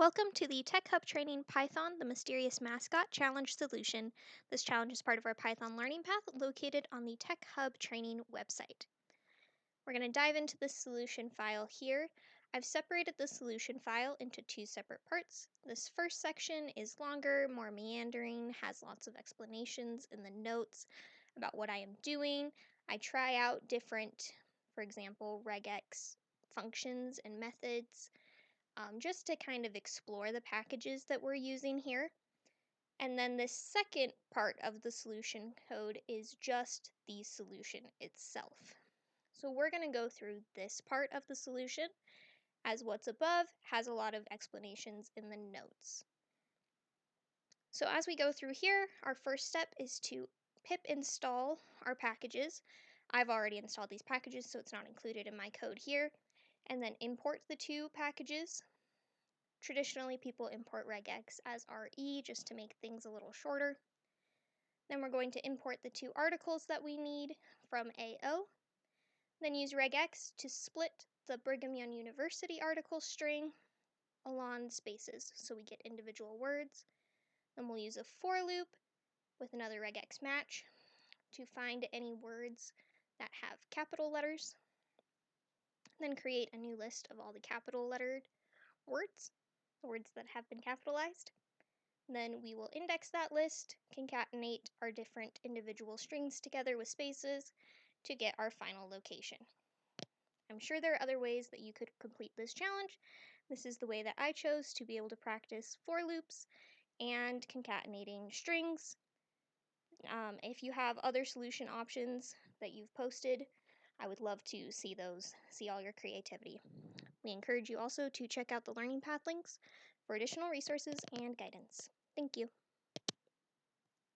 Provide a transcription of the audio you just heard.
Welcome to the TechHub.training Python, the Mysterious Mascot Challenge Solution. This challenge is part of our Python learning path located on the TechHub.training website. We're going to dive into the solution file here. I've separated the solution file into two separate parts. This first section is longer, more meandering, has lots of explanations in the notes about what I am doing. I try out different, for example, regex functions and methods just to kind of explore the packages that we're using here. And then the second part of the solution code is just the solution itself. So we're going to go through this part of the solution, as what's above has a lot of explanations in the notes. So as we go through here, our first step is to pip install our packages. I've already installed these packages, so it's not included in my code here. And then import the two packages. Traditionally, people import regex as RE just to make things a little shorter. Then we're going to import the two articles that we need from AO. Then use regex to split the Brigham Young University article string along spaces so we get individual words. Then we'll use a for loop with another regex match to find any words that have capital letters. Then create a new list of all the capital lettered words, the words that have been capitalized. Then we will index that list, concatenate our different individual strings together with spaces to get our final location. I'm sure there are other ways that you could complete this challenge. This is the way that I chose to be able to practice for loops and concatenating strings. If you have other solution options that you've posted, I would love to see those, see all your creativity. We encourage you also to check out the learning path links for additional resources and guidance. Thank you.